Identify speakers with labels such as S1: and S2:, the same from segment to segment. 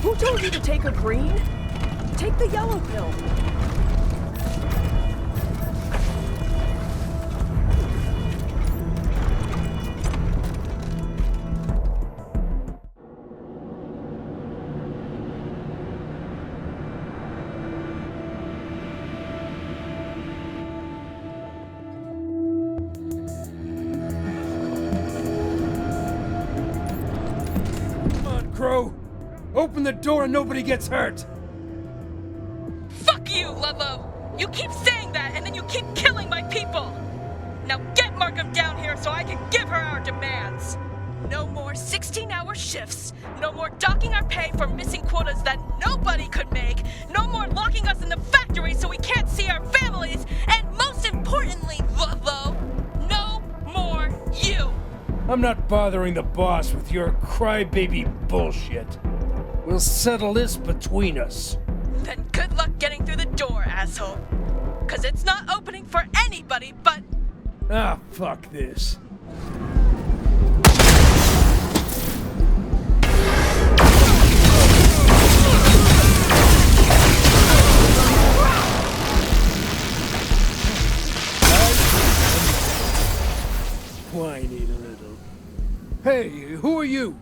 S1: Who told you to take a green? Take the yellow pill.
S2: Crow! Open the door and nobody gets hurt!
S3: Fuck you, Ludlow! You keep saying that and then you keep killing my people! Now get Markham down here so I can give her our demands! No more 16-hour shifts, no more docking our pay for missing quotas that nobody could make, no more locking us in the factory so we can't see our families, and most importantly, Ludlow, no more you!
S2: I'm not bothering the boss with your crybaby bullshit. We'll settle this between us.
S3: Then good luck getting through the door, asshole. 'Cause it's not opening for anybody but...
S2: Ah, fuck this. Whiny little. Hey, who are you?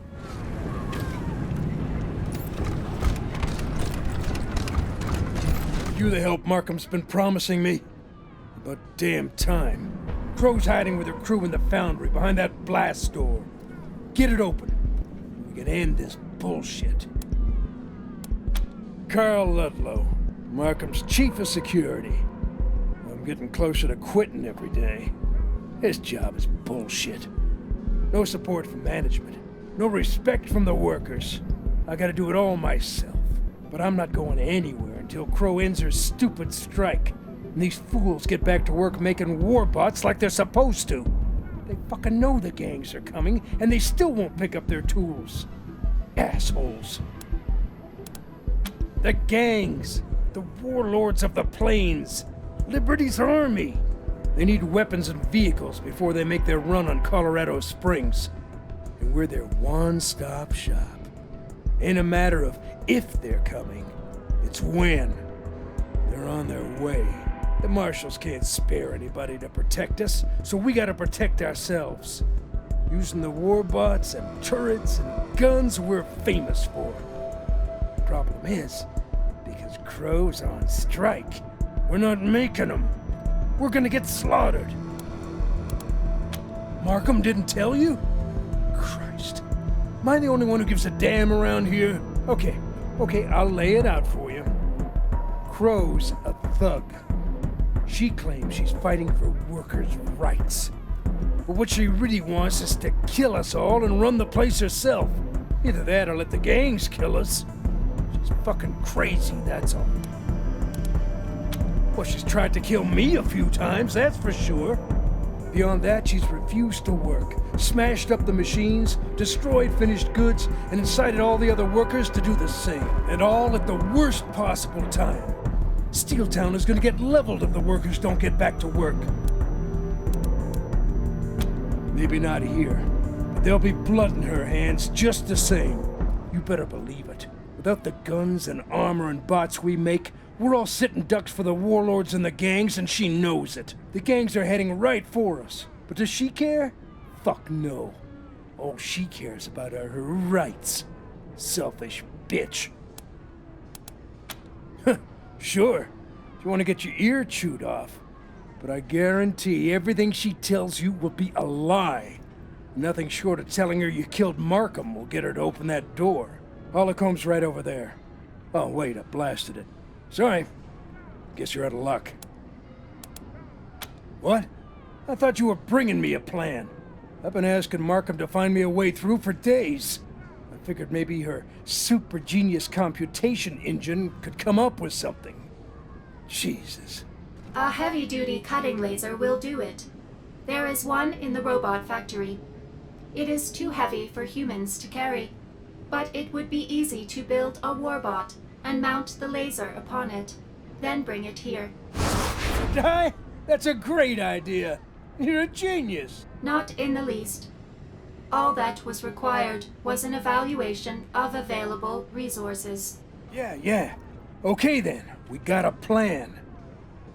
S2: You the help Markham's been promising me? About damn time. Crow's hiding with her crew in the foundry behind that blast door. Get it open. We can end this bullshit. Carl Ludlow, Markham's chief of security. I'm getting closer to quitting every day. His job is bullshit. No support from management. No respect from the workers. I gotta do it all myself. But I'm not going anywhere until Crow ends her stupid strike. And these fools get back to work making warbots like they're supposed to. They fucking know the gangs are coming, and they still won't pick up their tools. Assholes. The gangs. The warlords of the plains. Liberty's army. They need weapons and vehicles before they make their run on Colorado Springs. And we're their one-stop shop. Ain't a matter of if they're coming, it's when. They're on their way. The marshals can't spare anybody to protect us, so we gotta protect ourselves. Using the warbots and turrets and guns we're famous for. Problem is, because Crow's on strike, we're not making them. We're gonna get slaughtered. Markham didn't tell you? Christ. Am I the only one who gives a damn around here? Okay, I'll lay it out for you. Crow's a thug. She claims she's fighting for workers' rights. But what she really wants is to kill us all and run the place herself. Either that or let the gangs kill us. She's fucking crazy, that's all. Well, she's tried to kill me a few times, that's for sure. Beyond that, she's refused to work, smashed up the machines, destroyed finished goods, and incited all the other workers to do the same. And all at the worst possible time. Steeltown is gonna get leveled if the workers don't get back to work. Maybe not here, but there'll be blood in her hands just the same. You better believe it. Without the guns and armor and bots we make, we're all sitting ducks for the warlords and the gangs, and she knows it. The gangs are heading right for us. But does she care? Fuck no. All she cares about are her rights. Selfish bitch. Sure, you want to get your ear chewed off. But I guarantee everything she tells you will be a lie. Nothing short of telling her you killed Markham will get her to open that door. Holocom's right over there. Oh, wait, I blasted it. Sorry. Guess you're out of luck. What? I thought you were bringing me a plan. I've been asking Markham to find me a way through for days. I figured maybe her super genius computation engine could come up with something. Jesus.
S4: A heavy-duty cutting laser will do it. There is one in the robot factory. It is too heavy for humans to carry, but it would be easy to build a warbot and mount the laser upon it, then bring it here.
S2: That's a great idea. You're a genius.
S4: Not in the least. All that was required was an evaluation of available resources.
S2: Yeah. Okay then, we got a plan.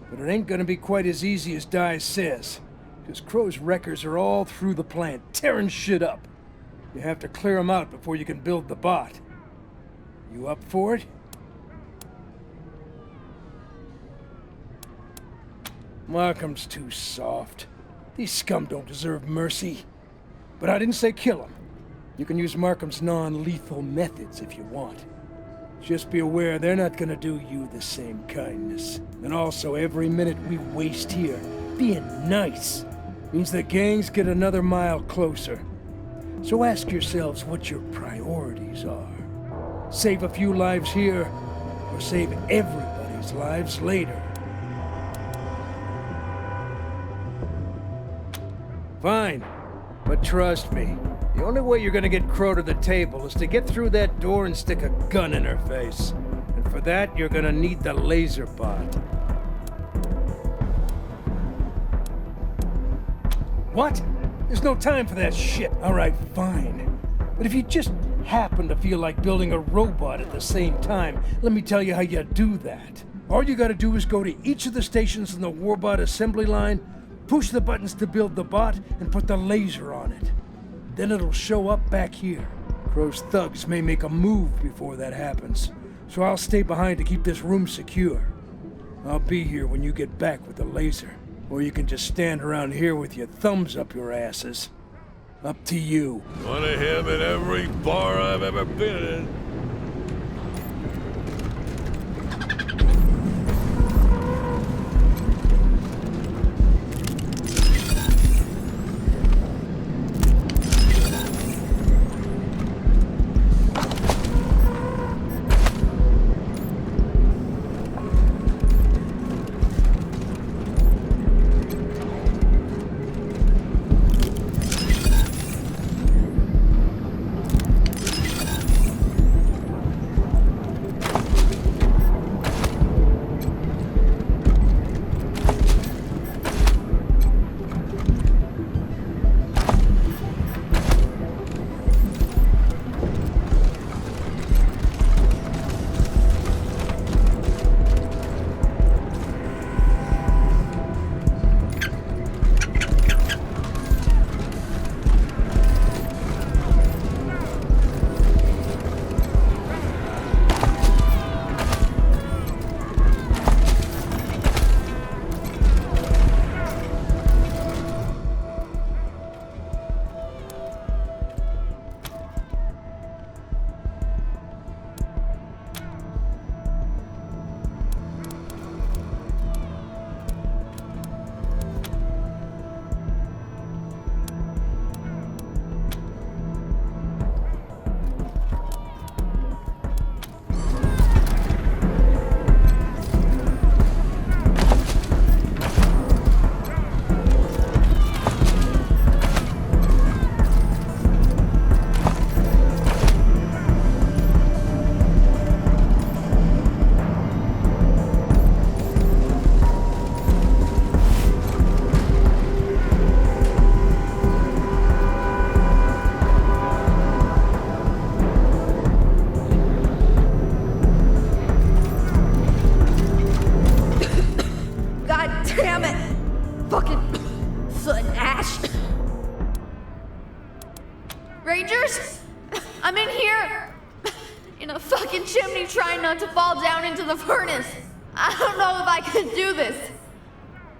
S2: But it ain't gonna be quite as easy as Di says. Because Crow's wreckers are all through the plant, tearing shit up. You have to clear them out before you can build the bot. You up for it? Markham's too soft. These scum don't deserve mercy. But I didn't say kill him. You can use Markham's non-lethal methods if you want. Just be aware they're not gonna do you the same kindness. And also, every minute we waste here being nice means the gangs get another mile closer. So ask yourselves what your priorities are. Save a few lives here, or save everybody's lives later. Fine, but trust me, the only way you're gonna get Crow to the table is to get through that door and stick a gun in her face. And for that, you're gonna need the laser bot. What? There's no time for that shit. All right, fine. But if you just happen to feel like building a robot at the same time, let me tell you how you do that. All you gotta do is go to each of the stations in the warbot assembly line, push the buttons to build the bot, and put the laser on it. Then it'll show up back here. Crow's thugs may make a move before that happens, so I'll stay behind to keep this room secure. I'll be here when you get back with the laser. Or you can just stand around here with your thumbs up your asses. Up to you.
S5: Want to him in every bar I've ever been in.
S6: Rangers? I'm in here! In a fucking chimney trying not to fall down into the furnace. I don't know if I can do this.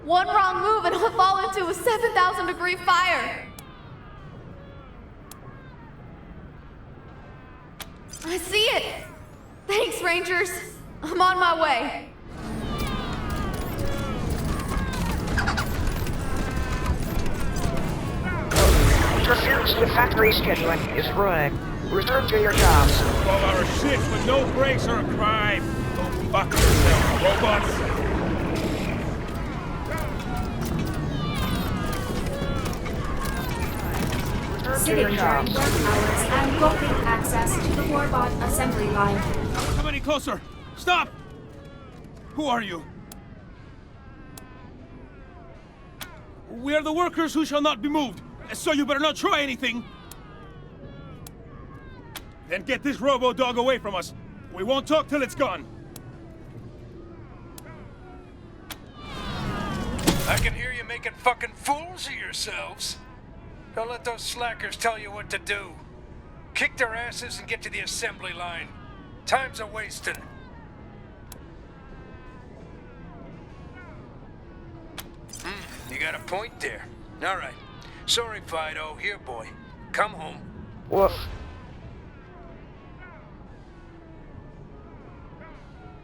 S6: One wrong move and I'll fall into a 7,000-degree fire. I see it. Thanks, Rangers. I'm on my way.
S7: Interference with factory scheduling is ruined. Return to your jobs.
S5: 12-hour shifts with no breaks are a crime. Go fuck yourself, robots.
S4: Sitting during work hours and blocking access to the warbot assembly line.
S5: Don't come any closer. Stop! Who are you? We are the workers who shall not be moved, so you better not try anything. Then get this robo-dog away from us. We won't talk till it's gone.
S2: I can hear you making fucking fools of yourselves. Don't let those slackers tell you what to do. Kick their asses and get to the assembly line. Time's a wasting. You got a point there. All right. Sorry, Fido. Here, boy. Come home.
S7: Woof.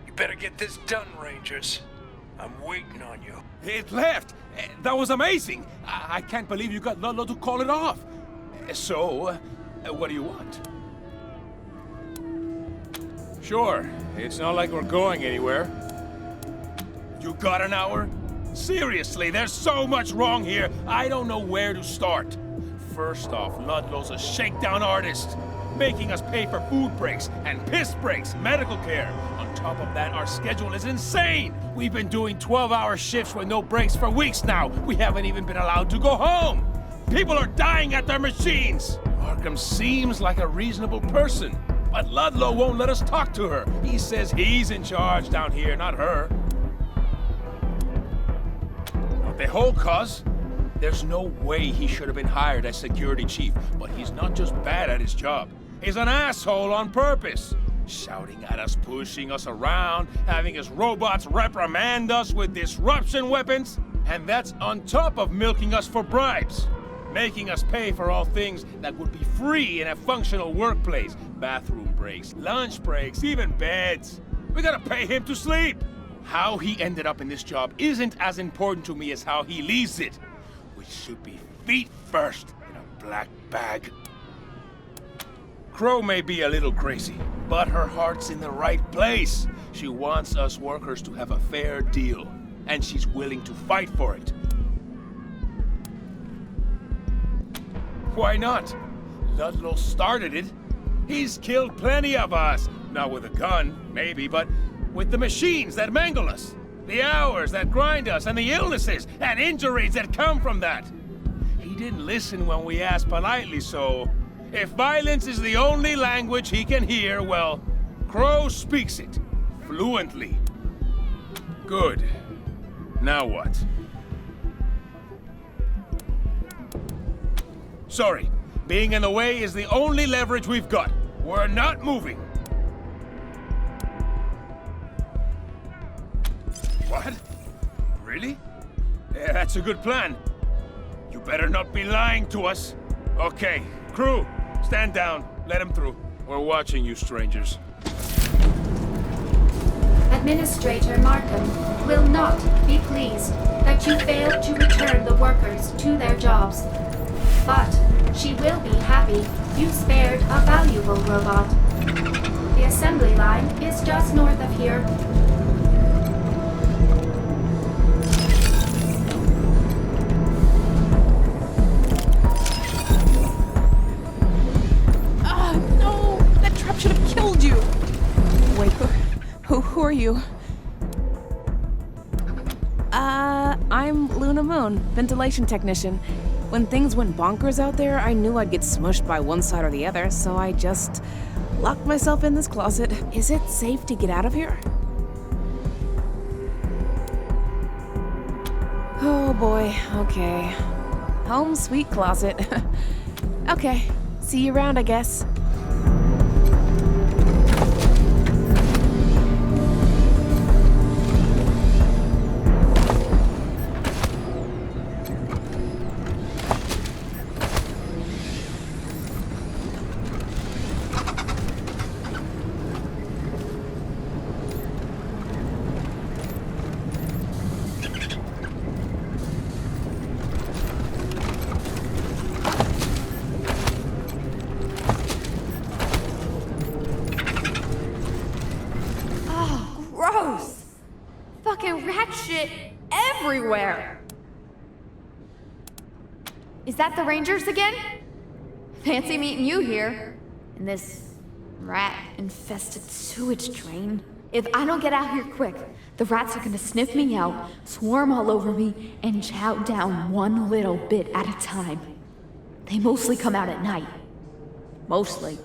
S2: You better get this done, Rangers. I'm waiting on you.
S5: It left! That was amazing! I can't believe you got Ludlow to call it off. So, what do you want?
S8: Sure. It's not like we're going anywhere.
S5: You got an hour? Seriously, there's so much wrong here, I don't know where to start. First off, Ludlow's a shakedown artist, making us pay for food breaks and piss breaks, medical care. On top of that, our schedule is insane. We've been doing 12-hour shifts with no breaks for weeks now. We haven't even been allowed to go home. People are dying at their machines. Markham seems like a reasonable person, but Ludlow won't let us talk to her. He says he's in charge down here, not her. The whole cause? There's no way he should have been hired as security chief, but he's not just bad at his job. He's an asshole on purpose. Shouting at us, pushing us around, having his robots reprimand us with disruption weapons. And that's on top of milking us for bribes. Making us pay for all things that would be free in a functional workplace. Bathroom breaks, lunch breaks, even beds. We gotta pay him to sleep. How he ended up in this job isn't as important to me as how he leaves it, which should be feet first in a black bag. Crow may be a little crazy, but her heart's in the right place. She wants us workers to have a fair deal, and she's willing to fight for it. Why not? Ludlow started it. He's killed plenty of us. Not with a gun, maybe, but with the machines that mangle us, the hours that grind us, and the illnesses and injuries that come from that. He didn't listen when we asked politely, so if violence is the only language he can hear, well, Crow speaks it fluently. Good. Now what? Sorry, being in the way is the only leverage we've got. We're not moving. What? Really? Yeah, that's a good plan. You better not be lying to us. Okay, crew, stand down. Let him through. We're watching you, strangers.
S4: Administrator Markham will not be pleased that you failed to return the workers to their jobs. But she will be happy you spared a valuable robot. The assembly line is just north of here.
S1: No! That trap should have killed you! Wait, who are you? I'm Luna Moon, ventilation technician. When things went bonkers out there, I knew I'd get smushed by one side or the other, so I just locked myself in this closet. Is it safe to get out of here? Oh boy, okay. Home sweet closet. Okay, see you around, I guess.
S6: Gross! Fucking rat shit everywhere! Is that the Rangers again? Fancy meeting you here. In this rat-infested sewage drain. If I don't get out here quick, the rats are gonna sniff me out, swarm all over me, and chow down one little bit at a time. They mostly come out at night. Mostly.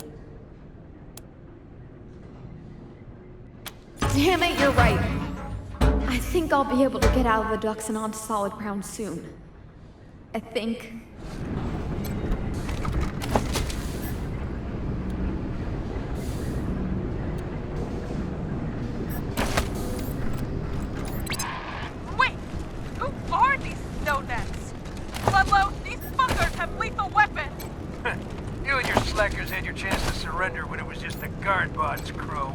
S6: Damn it, you're right. I think I'll be able to get out of the ducks and onto solid ground soon. I think.
S3: Wait! Who are these snow nets? Ludlow, these fuckers have lethal weapons!
S9: You and your slackers had your chance to surrender when it was just the guard bod's crew.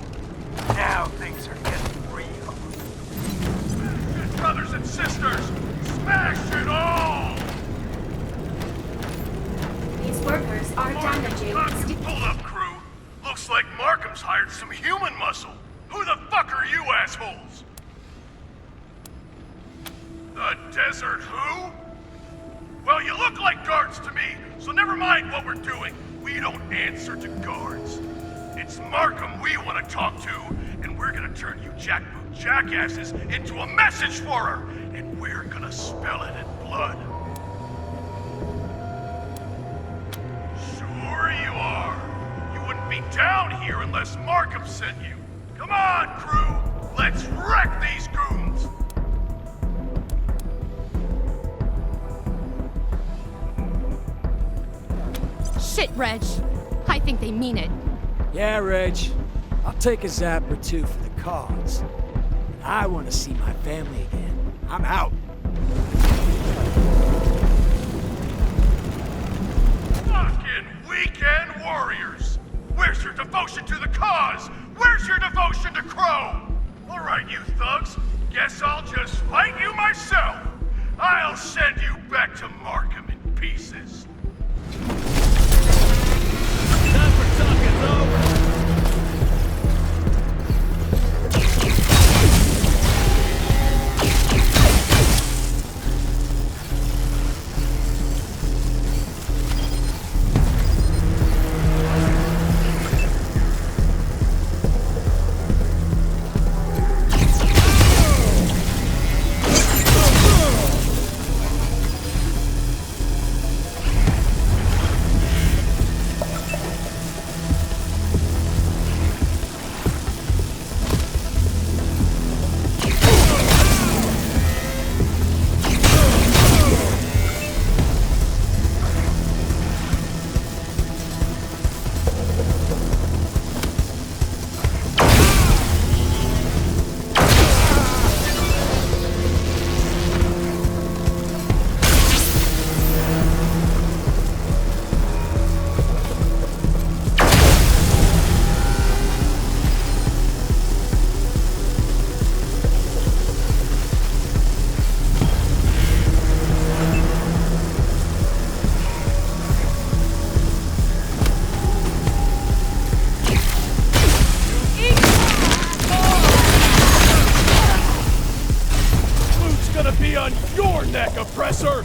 S9: Now things are getting real.
S5: Brothers and sisters, smash it all!
S4: These workers are damaging.
S5: Hold up, crew. Looks like Markham's hired some human muscle. Who the fuck are you assholes? The desert who? Well, you look like guards to me, so never mind what we're doing. We don't answer to guards. It's Markham we want to talk to, and we're gonna turn you jackboot jackasses into a message for her, and we're gonna spell it in blood. Sure you are. You wouldn't be down here unless Markham sent you. Come on, crew! Let's wreck these goons!
S10: Shit, Reg. I think they mean it.
S11: Yeah, Reg. I'll take a zap or two for the cause. I want to see my family again. I'm out.
S5: Fucking weekend warriors! Where's your devotion to the cause? Where's your devotion to Crow? All right, you thugs. Guess I'll just fight you myself. I'll send you back to Markham in pieces. Time for talking's over. Oppressor!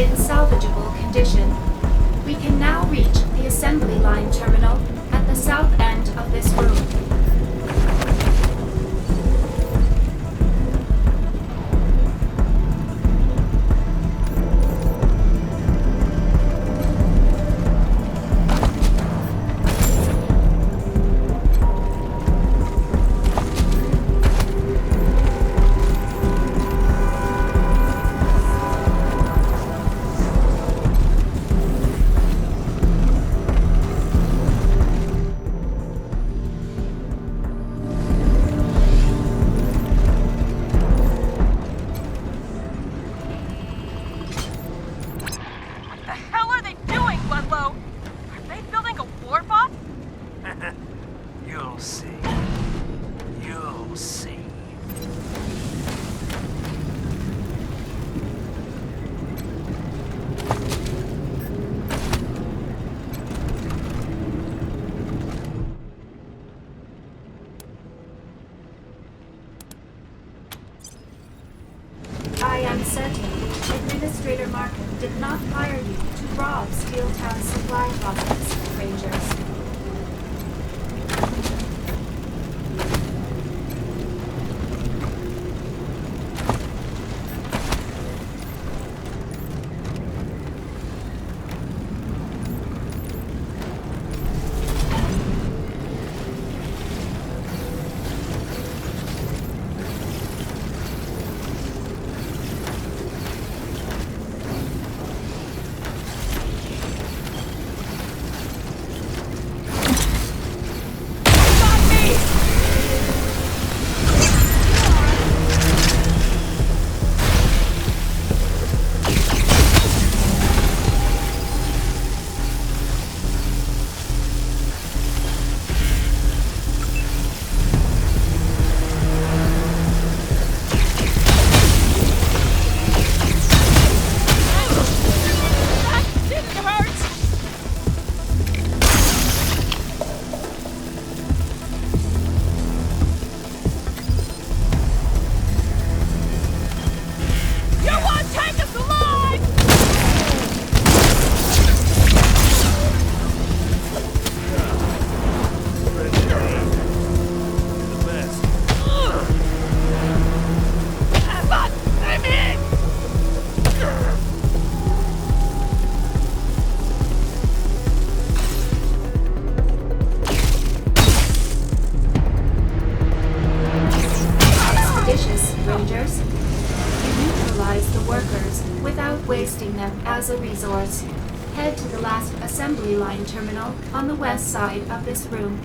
S4: in salvageable condition. We can now reach the assembly line terminal at the south end of this room. process, Rangers. Wasting them as a resource. Head to the last assembly line terminal on the west side of this room.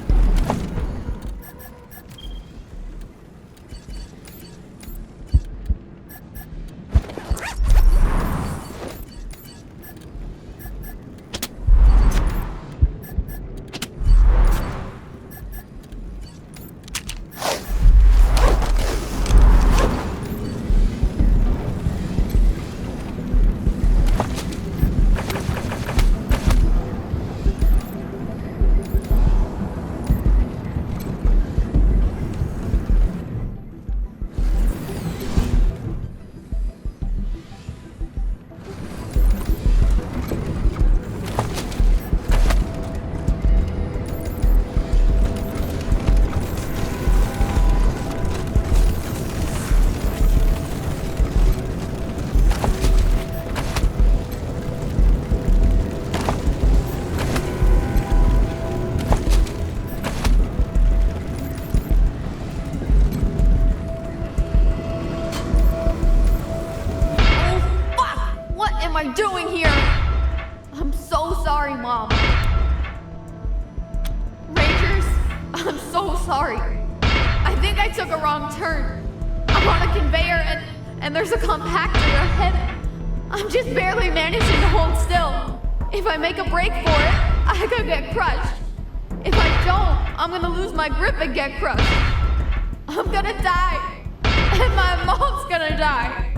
S6: am I doing here? I'm so sorry, Mom. Rangers, I'm so sorry. I think I took a wrong turn. I'm on a conveyor and there's a compactor ahead. I'm just barely managing to hold still. If I make a break for it, I could get crushed. If I don't, I'm gonna lose my grip and get crushed. I'm gonna die. And my mom's gonna die.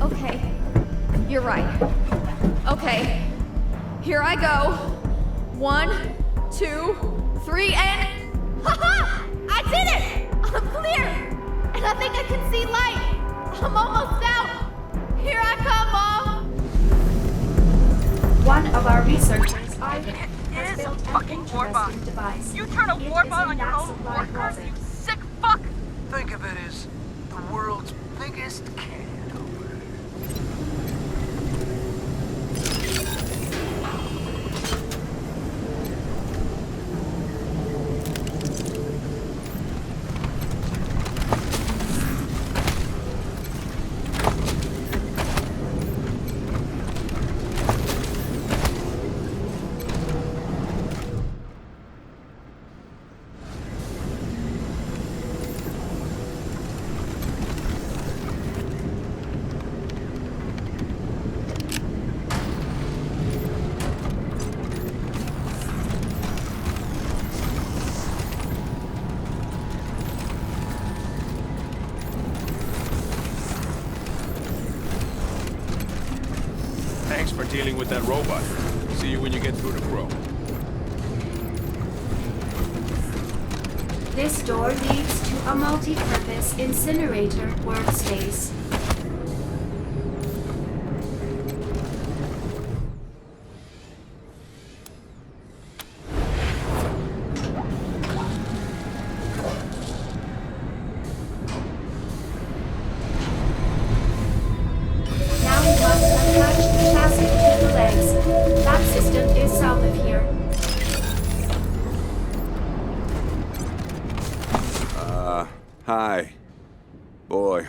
S6: Okay, you're right. Okay, here I go. 1, 2, 3, and... Ha-ha! I did it! I'm clear! And I think I can see light. I'm almost out. Here I come, Mom!
S4: One of our researchers, Ivan,
S3: It
S4: has
S3: is a
S4: built an
S3: fucking warbot.
S4: interesting device.
S3: You turn a
S4: It
S3: warbot
S4: is
S3: on
S4: in
S3: your
S4: that
S3: own
S4: supply
S3: workers,
S4: closet.
S3: you sick fuck!
S9: Think of it as the world's biggest can opener.
S5: Thanks for dealing with that robot. See you when you get through the grow.
S4: This door leads to a multi-purpose incinerator workspace.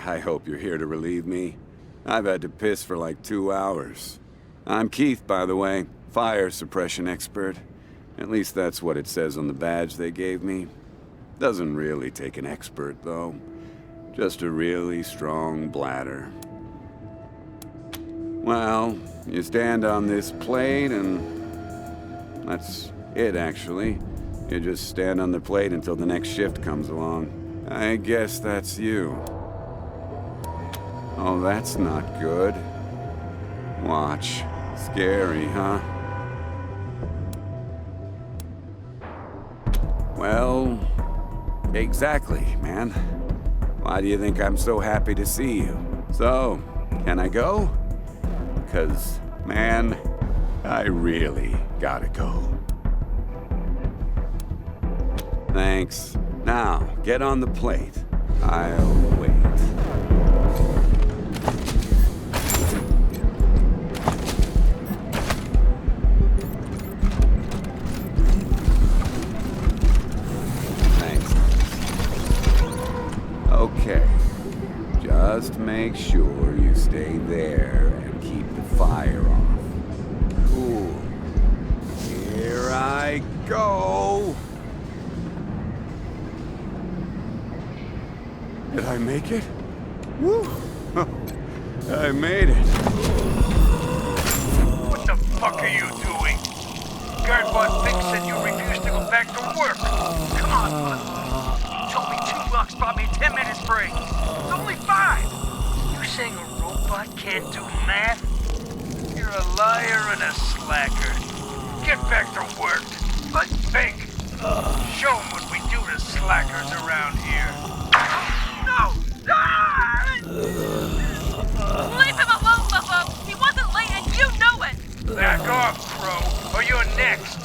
S12: I hope you're here to relieve me. I've had to piss for like 2 hours. I'm Keith, by the way, fire suppression expert. At least that's what it says on the badge they gave me. Doesn't really take an expert, though. Just a really strong bladder. Well, you stand on this plate and... that's it, actually. You just stand on the plate until the next shift comes along. I guess that's you. Oh, that's not good. Watch. Scary, huh? Well, exactly, man. Why do you think I'm so happy to see you? So, can I go? 'Cause, man, I really gotta go. Thanks. Now, get on the plate. I'll wait. Thanks. Okay. Just make sure you stay there and keep the fire off. Cool. Here I go. Did I make it? Woo! I made it.
S9: What the fuck are you doing? Guardbot Vic said you refused to go back to work. Come on, bud. You told me 2 bucks brought me 10 minutes break. It's only 5. You saying a robot can't do math? You're a liar and a slacker. Get back to work. But Vic, show 'em what we do to slackers around here. No! Ah!
S3: Leave him alone, Buffo! He wasn't late and you know it!
S9: Back off, Crow, or you're next.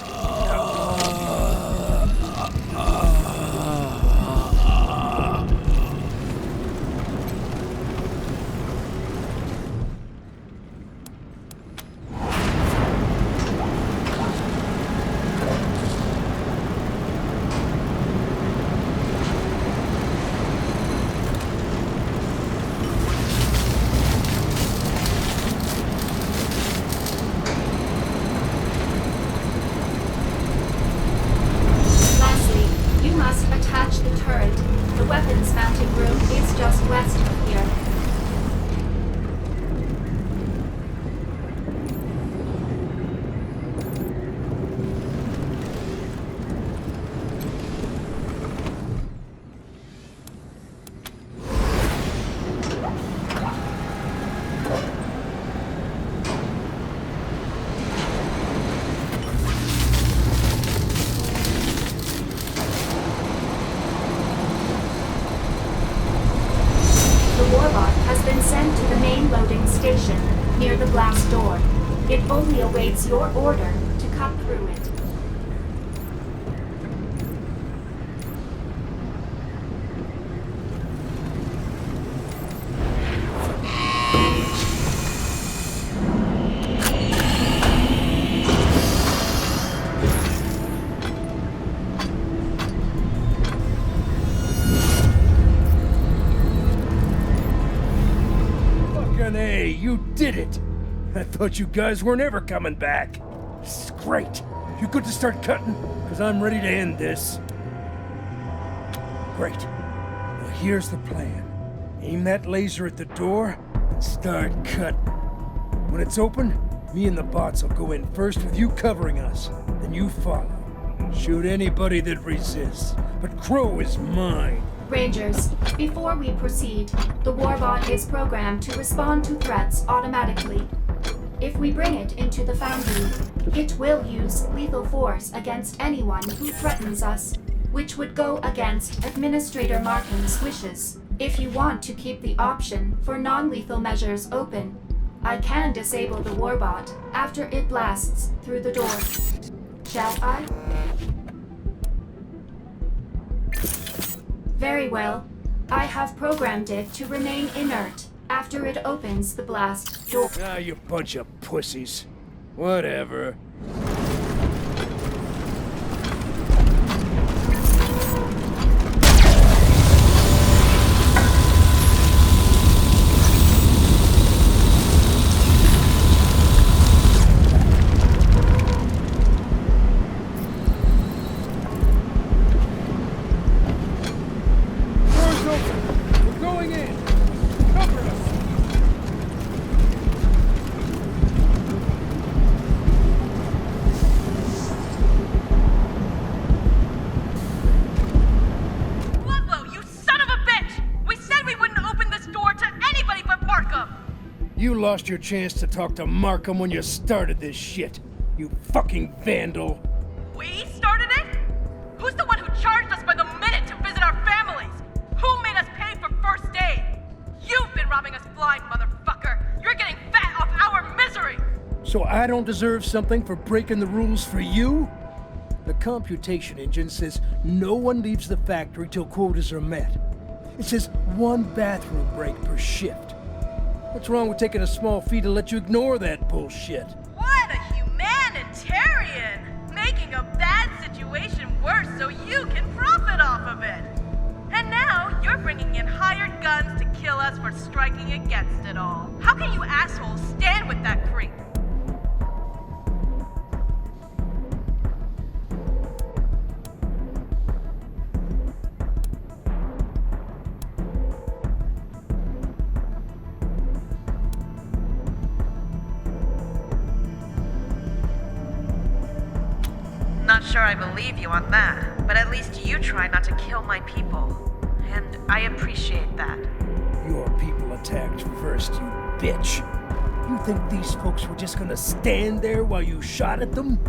S4: Near the blast door. It only awaits your order to cut through it.
S2: Hey, you did it! I thought you guys weren't ever coming back. This is great. You good to start cutting? Because I'm ready to end this. Great. Well, here's the plan. Aim that laser at the door and start cutting. When it's open, me and the bots will go in first with you covering us. Then you follow. Shoot anybody that resists. But Crow is mine.
S4: Rangers, before we proceed, the warbot is programmed to respond to threats automatically. If we bring it into the Foundry, it will use lethal force against anyone who threatens us, which would go against Administrator Markin's wishes. If you want to keep the option for non-lethal measures open, I can disable the warbot after it blasts through the door. Shall I? Very well. I have programmed it to remain inert after it opens the blast door.
S2: Ah, you bunch of pussies. Whatever. lost your chance to talk to Markham when you started this shit. You fucking vandal.
S3: We started it? Who's the one who charged us by the minute to visit our families? Who made us pay for first aid? You've been robbing us blind, motherfucker! You're getting fat off our misery!
S2: So I don't deserve something for breaking the rules for you? The computation engine says no one leaves the factory till quotas are met. It says 1 bathroom break per shift. What's wrong with taking a small fee to let you ignore that bullshit?
S3: What a humanitarian! Making a bad situation worse so you can profit off of it. And now you're bringing in hired guns to kill us for striking against it all. How can you assholes stand with that creep? Not sure I believe you on that, but at least you try not to kill my people. And I appreciate that.
S2: Your people attacked first, you bitch. You think these folks were just gonna stand there while you shot at them?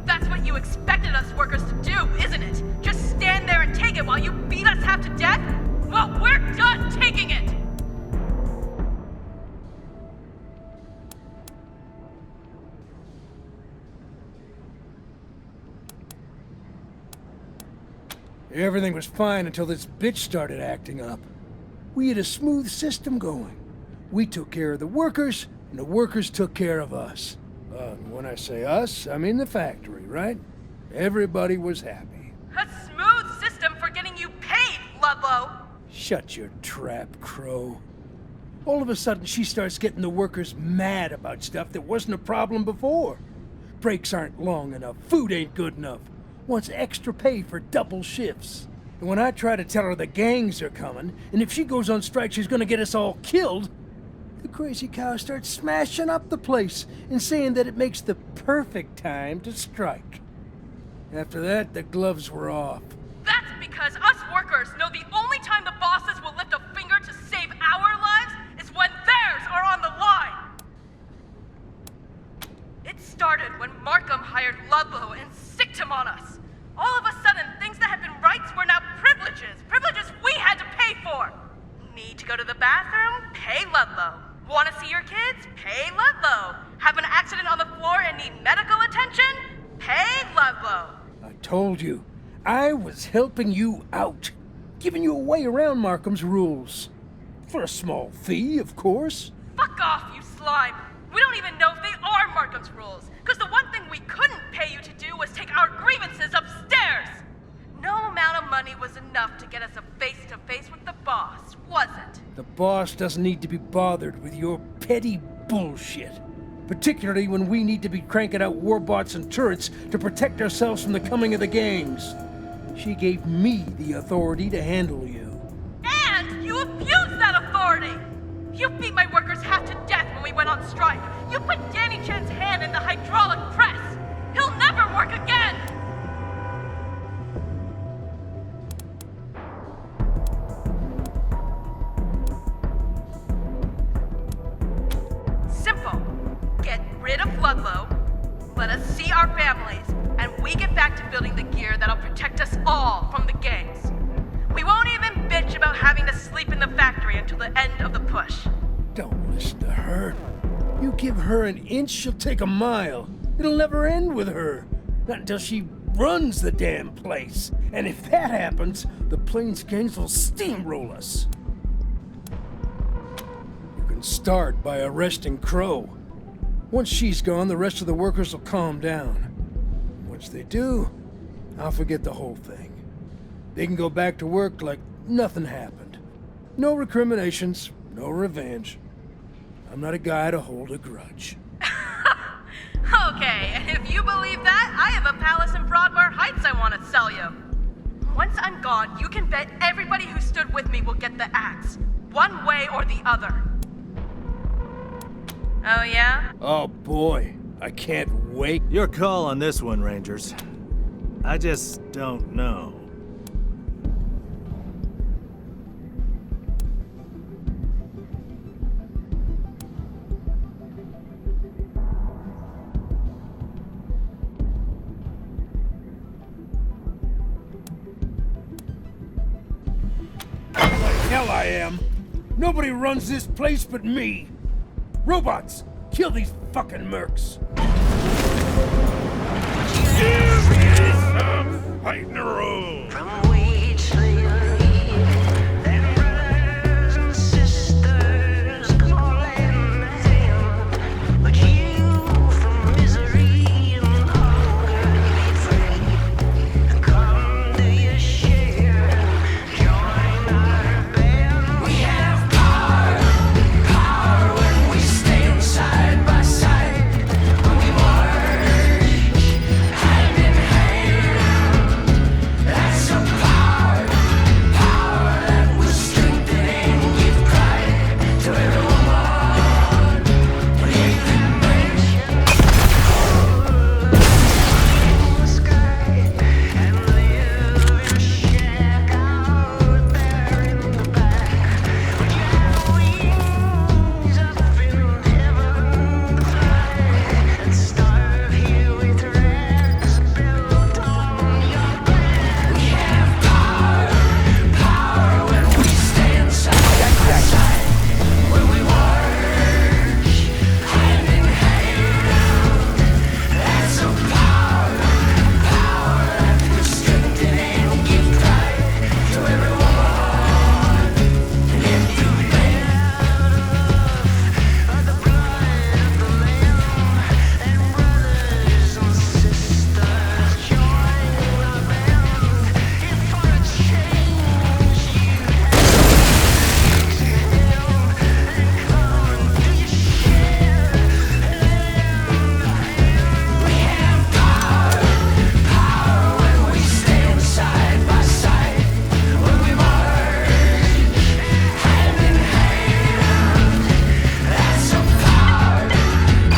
S3: That's what you expected us workers to do, isn't it? Just stand there and take it while you beat us half to death? Well, we're done taking it!
S2: Everything was fine until this bitch started acting up. We had a smooth system going. We took care of the workers, and the workers took care of us. When I say us, I mean the factory, right? Everybody was happy.
S3: A smooth system for getting you paid, Ludlow!
S2: Shut your trap, Crow. All of a sudden, she starts getting the workers mad about stuff that wasn't a problem before. Breaks aren't long enough, food ain't good enough. Wants extra pay for double shifts. And when I try to tell her the gangs are coming, and if she goes on strike she's gonna get us all killed, the crazy cow starts smashing up the place and saying that it makes the perfect time to strike. After that, the gloves were off.
S3: That's because us workers know the only time the bosses will lift a finger to save our lives is when theirs are on the line! It started when Markham hired Ludlow and sicked him on us. All of a sudden, things that had been rights were now privileges. Privileges we had to pay for. Need to go to the bathroom? Pay Ludlow. Want to see your kids? Pay Ludlow. Have an accident on the floor and need medical attention? Pay Ludlow.
S2: I told you, I was helping you out. Giving you a way around Markham's rules. For a small fee, of course.
S3: Fuck off, you slime. We don't even know if they are Markham's rules. Because the one thing we couldn't pay you to do was take our grievances upstairs. No amount of money was enough to get us a face-to-face with the boss, was it?
S2: The boss doesn't need to be bothered with your petty bullshit. Particularly when we need to be cranking out warbots and turrets to protect ourselves from the coming of the gangs. She gave me the authority to handle you.
S3: And you abused that authority! You beat my workers half to death when we went on strike. You put Danny Chen's hand in the hydraulic press. He'll never work again! Simple. Get rid of Ludlow, let us see our families, and we get back to building the gear that'll protect us all from the gangs. We won't even bitch about having to sleep in the factory until the end of the push.
S2: Don't listen to her. You give her an inch, she'll take a mile. It'll never end with her. Not until she runs the damn place. And if that happens, the Plains gangs will steamroll us. You can start by arresting Crow. Once she's gone, the rest of the workers will calm down. Once they do, I'll forget the whole thing. They can go back to work like nothing happened. No recriminations, no revenge. I'm not a guy to hold a grudge.
S3: Okay, if you believe that, I have a palace in Broadmoor Heights I want to sell you. Once I'm gone, you can bet everybody who stood with me will get the axe. One way or the other. Oh yeah?
S2: Oh boy, I can't wait.
S13: Your call on this one, Rangers. I just don't know.
S2: hell I am. Nobody runs this place but me. Robots, kill these fucking mercs.
S5: Give me some fighting room.
S7: From Wasteland, them brothers and sisters calling him. But you from misery and hunger be free. Come do your share, join our band. We have power when we stand side by side. When we march hand in hand. That's a power that will strengthen and give pride to every woman. But if you mention the sky and live in a shack out there in the back, would you have wings up in heaven to fly and starve here with rags built on your back? We have power when we stand side by side, when we march hand in hand. That's a power that will strengthen and give pride to every woman. And if you are the blood of the Lamb, and brothers and sisters join our band. If for a change you have exhaled, then come do your share. We have power when we stand side by side, when we march hand in hand. That's a power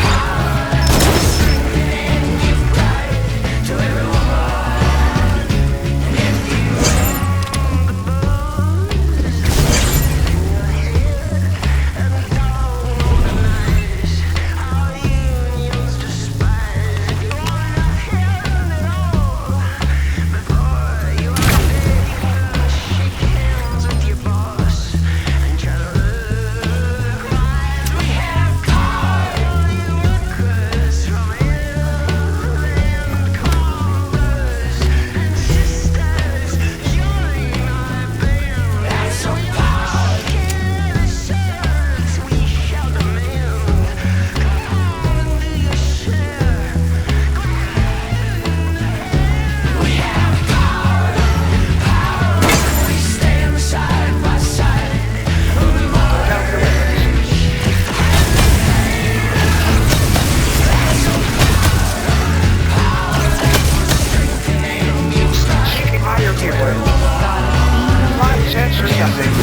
S7: that will strengthen and give pride to every woman. And if you own the buzz in your head and don't organize, our unions despise. If you wanna hand it all before you are big, shake hands with your boss and try to look wise. We have workers from every callers and sisters join our band. That's a power. We shall demand. Come on, do your share. We have power when we stand side by side, when we march hand in hand. That's a power that will strengthen and give strength. Seeking higher gateway. 5 sensors nothing.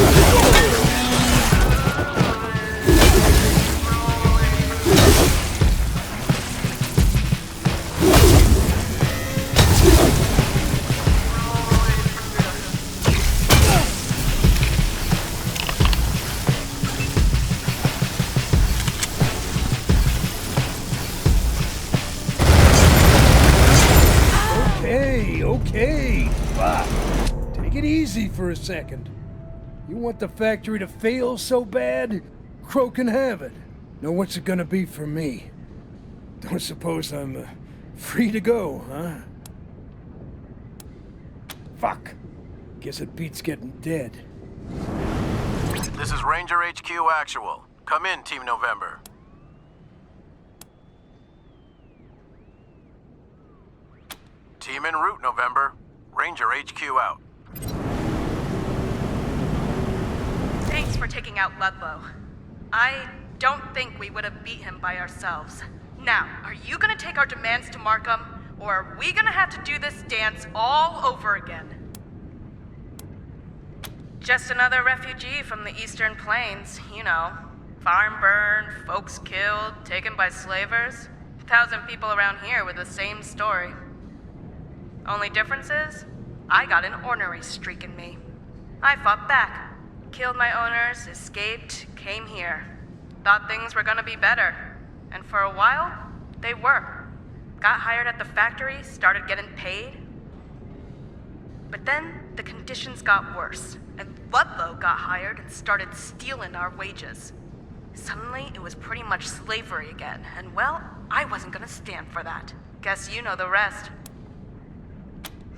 S2: Okay. Fuck. Take it easy for a second. You want the factory to fail so bad? Crow can have it. Now what's it gonna be for me? Don't suppose I'm free to go, huh? Fuck. Guess it beats getting dead.
S14: This is Ranger HQ Actual. Come in, Team November. Team en route, November. Ranger HQ out.
S3: Thanks for taking out Ludlow. I don't think we would have beat him by ourselves. Now, are you gonna take our demands to Markham, or are we gonna have to do this dance all over again? Just another refugee from the Eastern Plains, you know. Farm burned, folks killed, taken by slavers. 1,000 people around here with the same story. Only difference is, I got an ornery streak in me. I fought back, killed my owners, escaped, came here. Thought things were gonna be better. And for a while, they were. Got hired at the factory, started getting paid. But then, the conditions got worse. and Ludlow got hired and started stealing our wages. Suddenly, it was pretty much slavery again, and well, I wasn't gonna stand for that. Guess you know the rest.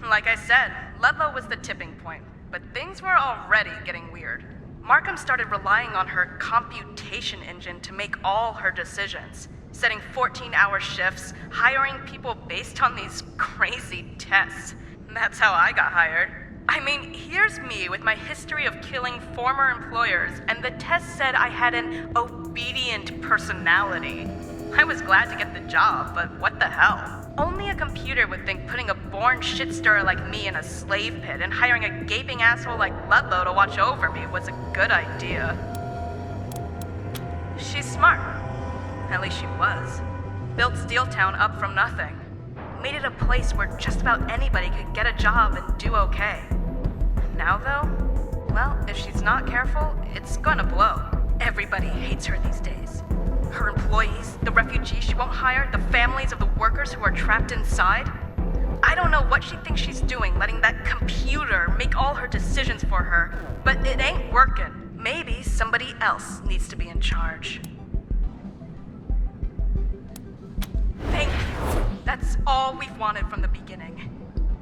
S3: Like I said, Ludlow was the tipping point, but things were already getting weird. Markham started relying on her computation engine to make all her decisions, setting 14-hour shifts, hiring people based on these crazy tests. That's how I got hired. I mean, here's me with my history of killing former employers, and the test said I had an obedient personality. I was glad to get the job, but what the hell? Only a computer would think putting a born shit-stirrer like me in a slave pit and hiring a gaping asshole like Ludlow to watch over me was a good idea. She's smart. At least she was. Built Steeltown up from nothing. Made it a place where just about anybody could get a job and do okay. Now though, well, if she's not careful, it's gonna blow. Everybody hates her these days. Her employees, the refugees she won't hire, the families of the workers who are trapped inside. I don't know what she thinks she's doing, letting that computer make all her decisions for her, but it ain't working. Maybe somebody else needs to be in charge. Thank you. That's all we've wanted from the beginning.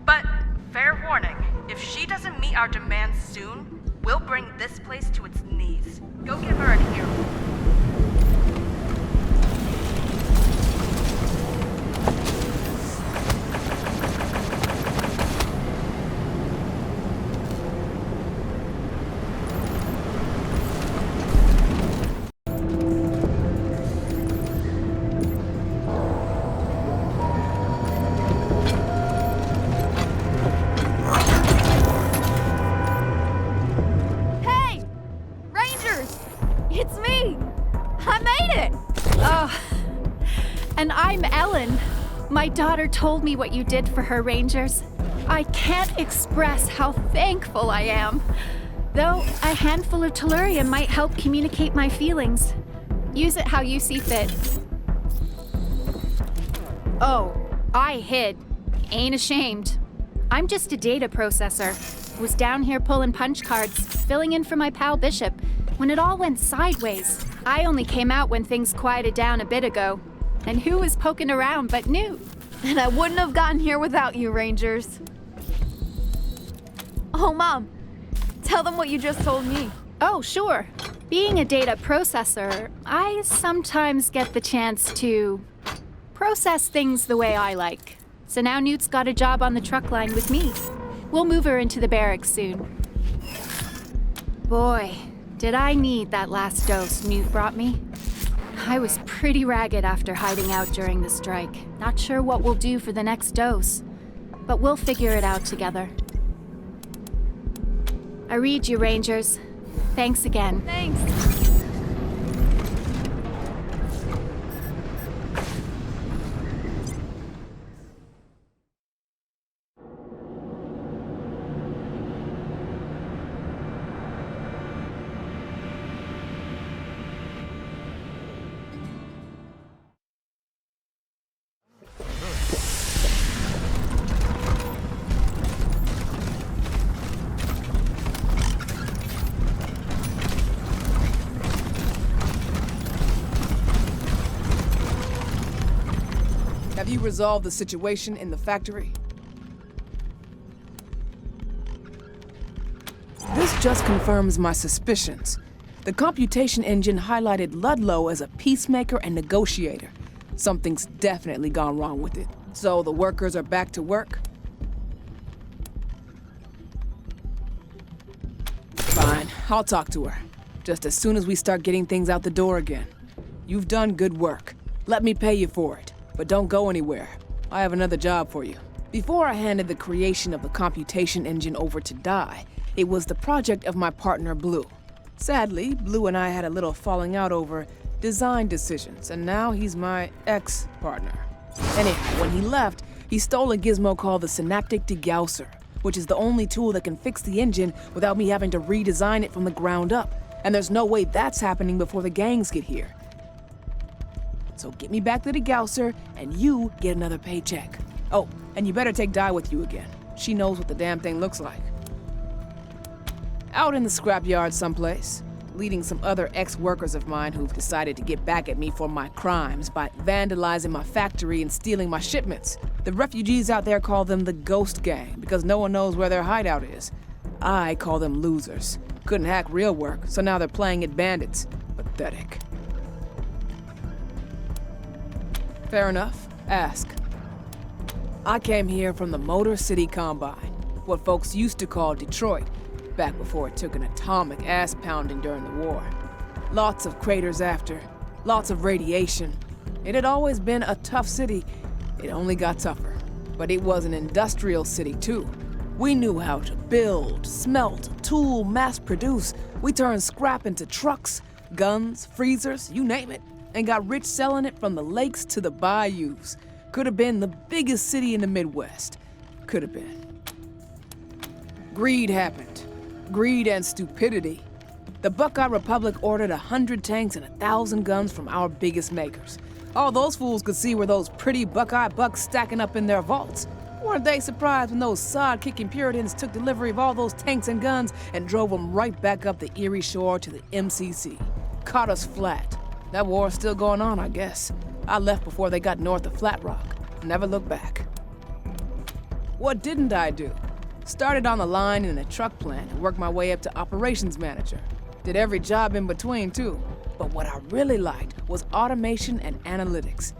S3: But, fair warning, if she doesn't meet our demands soon, we'll bring this place to its knees. Go give her an earful.
S4: My daughter told me what you did for her, Rangers. I can't express how thankful I am. Though a handful of tellurium might help communicate my feelings. Use it how you see fit. Oh, I hid. Ain't ashamed. I'm just a data processor. Was down here pulling punch cards, filling in for my pal Bishop, when it all went sideways. I only came out when things quieted down a bit ago. And who was poking around but Newt?
S6: And I wouldn't have gotten here without you, Rangers. Oh, Mom. Tell them what you just told me.
S4: Oh, sure. Being a data processor, I sometimes get the chance to process things the way I like. So now Newt's got a job on the truck line with me. We'll move her into the barracks soon. Boy, did I need that last dose Newt brought me. I was pretty ragged after hiding out during the strike. Not sure what we'll do for the next dose, but we'll figure it out together. I read you, Rangers. Thanks again.
S6: Thanks.
S1: Have you resolved the situation in the factory? This just confirms my suspicions. The computation engine highlighted Ludlow as a peacemaker and negotiator. Something's definitely gone wrong with it. So the workers are back to work? Fine, I'll talk to her. Just as soon as we start getting things out the door again. You've done good work. Let me pay you for it. But don't go anywhere. I have another job for you. Before I handed the creation of the computation engine over to Dai, it was the project of my partner, Blue. Sadly, Blue and I had a little falling out over design decisions, and now he's my ex-partner. Anyhow, when he left, he stole a gizmo called the Synaptic Degausser, which is the only tool that can fix the engine without me having to redesign it from the ground up. And there's no way that's happening before the gangs get here. So get me back to the Degausser, and you get another paycheck. Oh, and you better take Dai with you again. She knows what the damn thing looks like. Out in the scrapyard someplace, leading some other ex-workers of mine who've decided to get back at me for my crimes by vandalizing my factory and stealing my shipments. The refugees out there call them the Ghost Gang because no one knows where their hideout is. I call them losers. Couldn't hack real work, so now they're playing at bandits. Pathetic. Fair enough. Ask. I came here from the Motor City Combine, what folks used to call Detroit, back before it took an atomic ass-pounding during the war. Lots of craters after, lots of radiation. It had always been a tough city. It only got tougher. But it was an industrial city, too. We knew how to build, smelt, tool, mass produce. We turned scrap into trucks, guns, freezers, you name it, and got rich selling it from the lakes to the bayous. Could have been the biggest city in the Midwest. Could have been. Greed happened. Greed and stupidity. The Buckeye Republic ordered 100 tanks and 1,000 guns from our biggest makers. All those fools could see were those pretty Buckeye bucks stacking up in their vaults. Weren't they surprised when those sod-kicking Puritans took delivery of all those tanks and guns and drove them right back up the Erie Shore to the MCC? Caught us flat. That war's still going on, I guess. I left before they got north of Flat Rock. Never looked back. What didn't I do? Started on the line in a truck plant and worked my way up to operations manager. Did every job in between, too. But what I really liked was automation and analytics.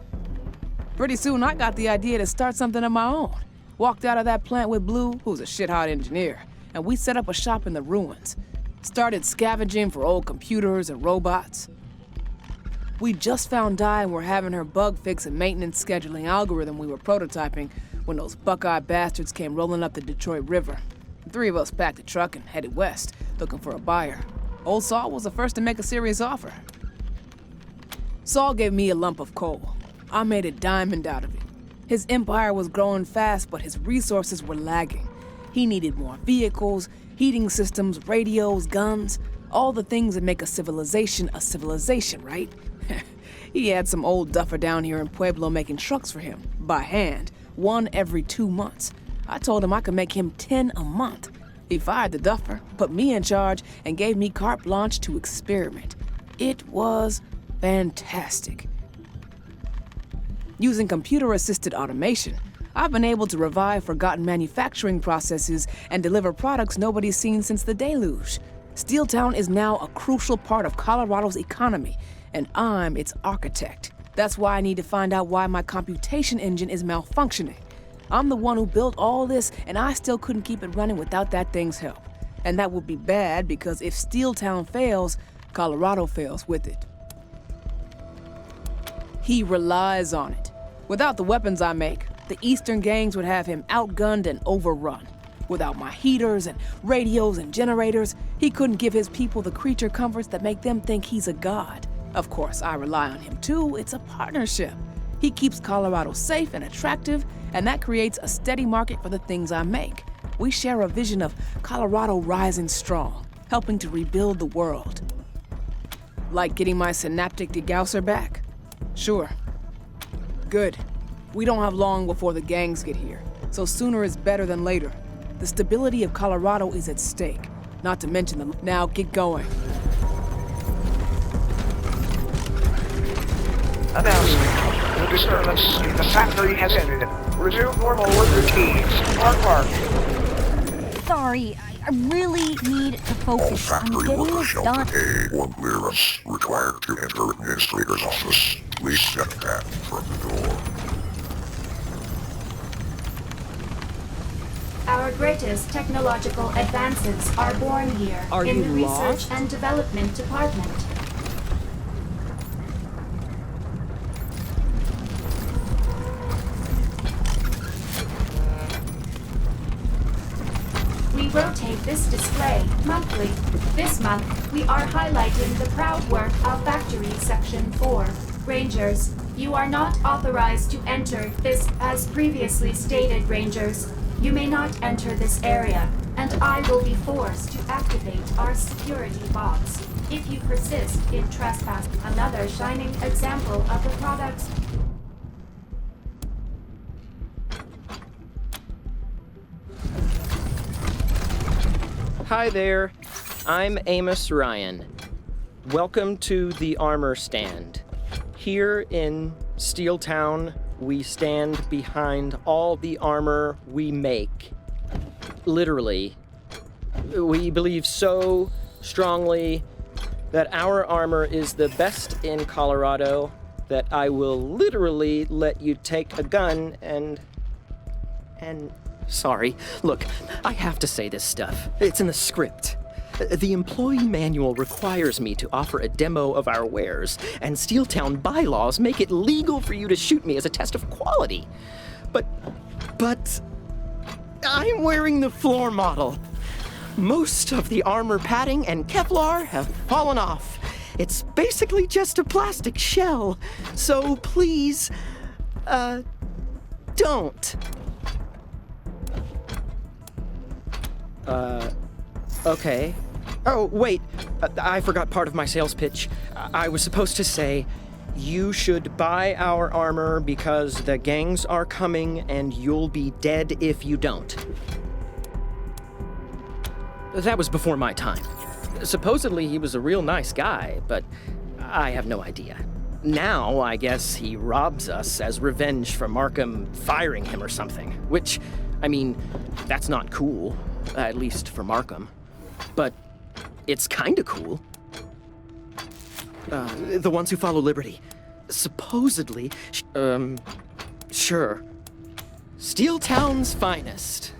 S1: Pretty soon, I got the idea to start something of my own. Walked out of that plant with Blue, who's a shit-hot engineer, and we set up a shop in the ruins. Started scavenging for old computers and robots. We just found Di and were having her bug fix and maintenance scheduling algorithm we were prototyping when those Buckeye bastards came rolling up the Detroit River. The three of us packed a truck and headed west, looking for a buyer. Old Saul was the first to make a serious offer. Saul gave me a lump of coal. I made a diamond out of it. His empire was growing fast, but his resources were lagging. He needed more vehicles, heating systems, radios, guns, all the things that make a civilization, right? He had some old duffer down here in Pueblo making trucks for him, by hand, one every 2 months. I told him I could make him 10 a month. He fired the duffer, put me in charge, and gave me carte blanche to experiment. It was fantastic. Using computer-assisted automation, I've been able to revive forgotten manufacturing processes and deliver products nobody's seen since the deluge. Steeltown is now a crucial part of Colorado's economy, and I'm its architect. That's why I need to find out why my computation engine is malfunctioning. I'm the one who built all this, and I still couldn't keep it running without that thing's help. And that would be bad, because if Steeltown fails, Colorado fails with it. He relies on it. Without the weapons I make, the Eastern gangs would have him outgunned and overrun. Without my heaters and radios and generators, he couldn't give his people the creature comforts that make them think he's a god. Of course, I rely on him too. It's a partnership. He keeps Colorado safe and attractive, and that creates a steady market for the things I make. We share a vision of Colorado rising strong, helping to rebuild the world. Like getting my synaptic degausser back? Sure. Good. We don't have long before the gangs get here, so sooner is better than later. The stability of Colorado is at stake, not to mention the... Now, get going.
S9: Announcement. The disturbance in the factory has ended. Resume normal work routines. Mark.
S10: Sorry, I really need to focus. I'm getting this done.
S15: One clearance required to enter administrator's office. Please step back from the door.
S4: Our greatest technological advances are born here in the Research and Development Department. We rotate this display monthly. This month, we are highlighting the proud work of Factory Section 4. Rangers, you are not authorized to enter this as previously stated, Rangers. You may not enter this area, and I will be forced to activate our security bots if you persist in trespass. Another shining example of the products.
S16: Hi there. I'm Amos Ryan. Welcome to the armor stand. Here in Steeltown, we stand behind all the armor we make. Literally. We believe so strongly that our armor is the best in Colorado that I will literally let you take a gun and... Sorry. Look, I have to say this stuff. It's in the script. The employee manual requires me to offer a demo of our wares, and Steeltown bylaws make it legal for you to shoot me as a test of quality. But I'm wearing the floor model. Most of the armor padding and Kevlar have fallen off. It's basically just a plastic shell. So please, don't. Okay. Oh, wait. I forgot part of my sales pitch. I was supposed to say, you should buy our armor because the gangs are coming and you'll be dead if you don't. That was before my time. Supposedly he was a real nice guy, but I have no idea. Now, I guess he robs us as revenge for Markham firing him or something. Which, I mean, that's not cool. At least for Markham. But it's kinda cool. The ones who follow liberty. Supposedly, sure. Steeltown's finest.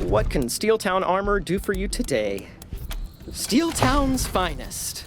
S16: What can Steeltown armor do for you today? Steeltown's finest.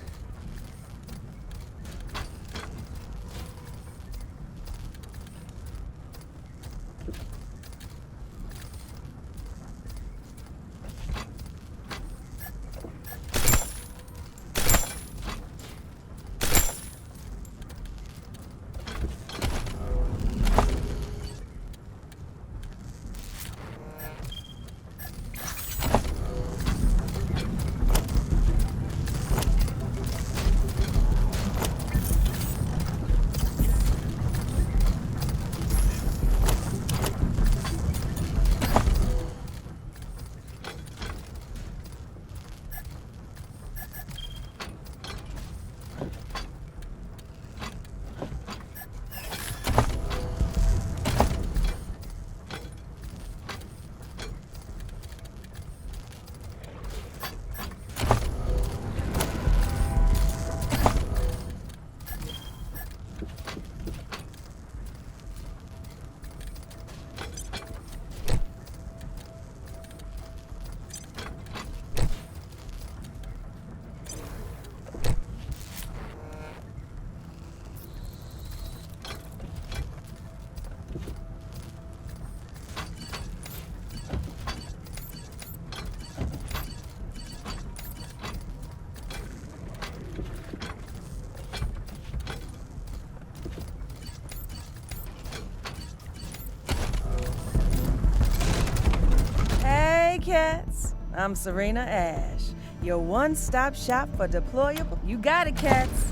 S17: Cats. I'm Serena Ash, your one-stop shop for deployable. You got it, cats.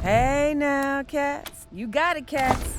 S17: Hey now, cats. You got it, cats.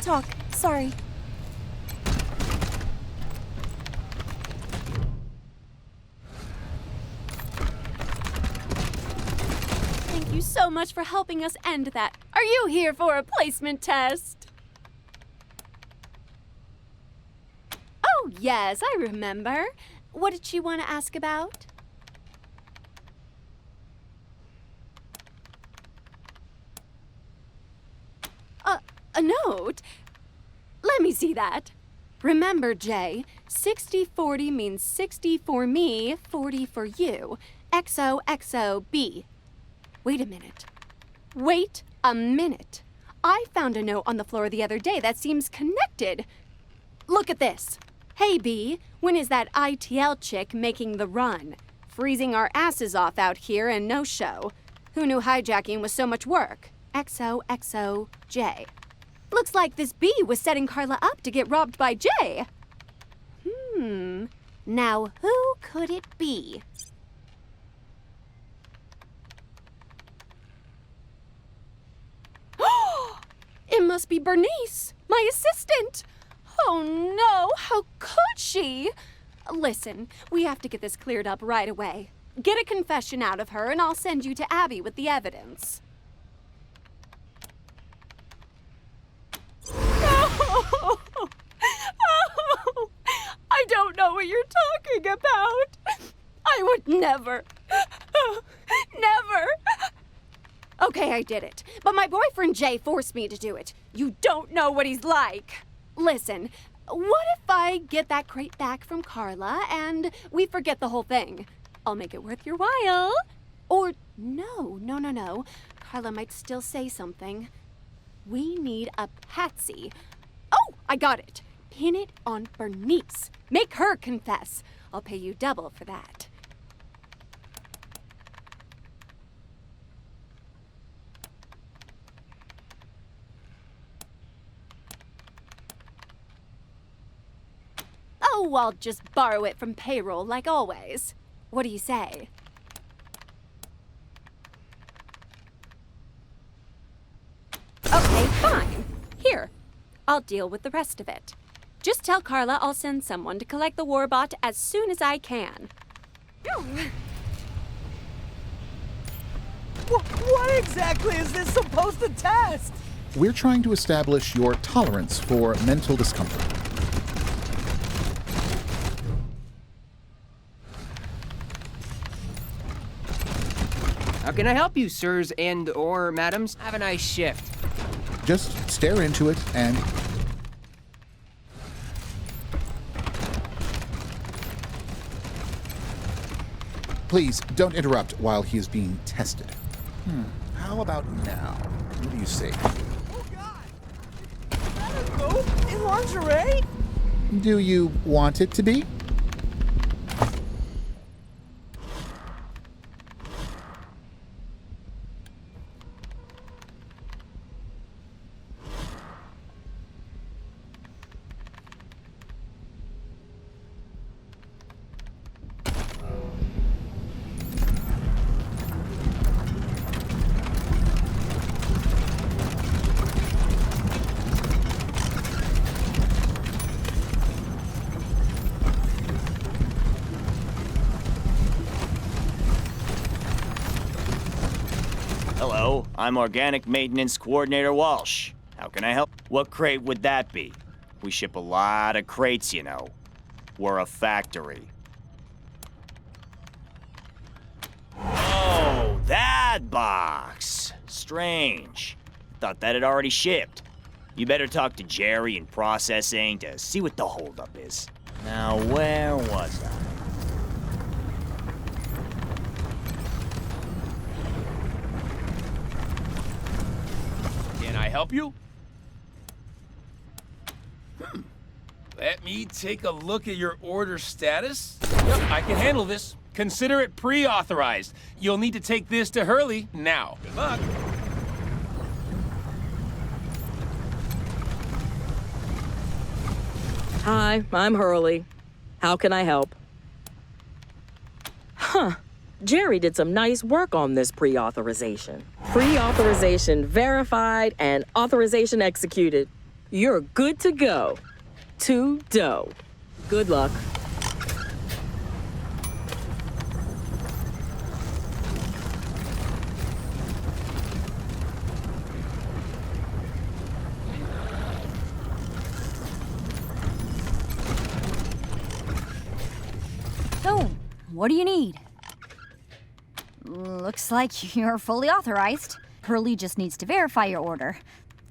S10: talk. Sorry. Thank you so much for helping us end that. Are you here for a placement test? Oh, yes, I remember. What did she want to ask about? A note? Let me see that. Remember, Jay, 60-40 means 60 for me, 40 for you. XOXOB. Wait a minute. Wait a minute. I found a note on the floor the other day that seems connected. Look at this. Hey, B, when is that ITL chick making the run? Freezing our asses off out here and no show. Who knew hijacking was so much work? XOXOJ. Looks like this B was setting Carla up to get robbed by Jay. Now who could it be? It must be Bernice, my assistant. Oh no, how could she? Listen, we have to get this cleared up right away. Get a confession out of her and I'll send you to Abby with the evidence. Oh, I don't know what you're talking about. I would never. Never. Okay, I did it. But my boyfriend Jay forced me to do it. You don't know what he's like. Listen, what if I get that crate back from Carla and we forget the whole thing? I'll make it worth your while. Or no. Carla might still say something. We need a patsy. Oh, I got it. Pin it on Bernice. Make her confess. I'll pay you double for that. Oh, I'll just borrow it from payroll like always. What do you say? Okay, fine. Here, I'll deal with the rest of it. Just tell Carla I'll send someone to collect the warbot as soon as I can.
S18: What exactly is this supposed to test?
S19: We're trying to establish your tolerance for mental discomfort.
S20: How can I help you, sirs and/or madams? Have a nice shift.
S19: Just stare into it and... Please, don't interrupt while he is being tested. How about now? What do you say?
S18: Oh, God! Is that a goat in lingerie?
S19: Do you want it to be?
S21: Hello, I'm Organic Maintenance Coordinator Walsh. How can I help? What crate would that be? We ship a lot of crates, you know. We're a factory. Oh, that box! Strange. Thought that had already shipped. You better talk to Jerry in processing to see what the holdup is. Now, where was I?
S5: Can I help you? Let me take a look at your order status. Yep, I can handle this. Consider it pre-authorized. You'll need to take this to Hurley now. Good luck.
S22: Hi, I'm Hurley. How can I help? Jerry did some nice work on this pre-authorization. Pre-authorization verified and authorization executed. You're good to go. To dough. Good luck.
S8: So, what do you need? Looks like you're fully authorized. Hurley just needs to verify your order,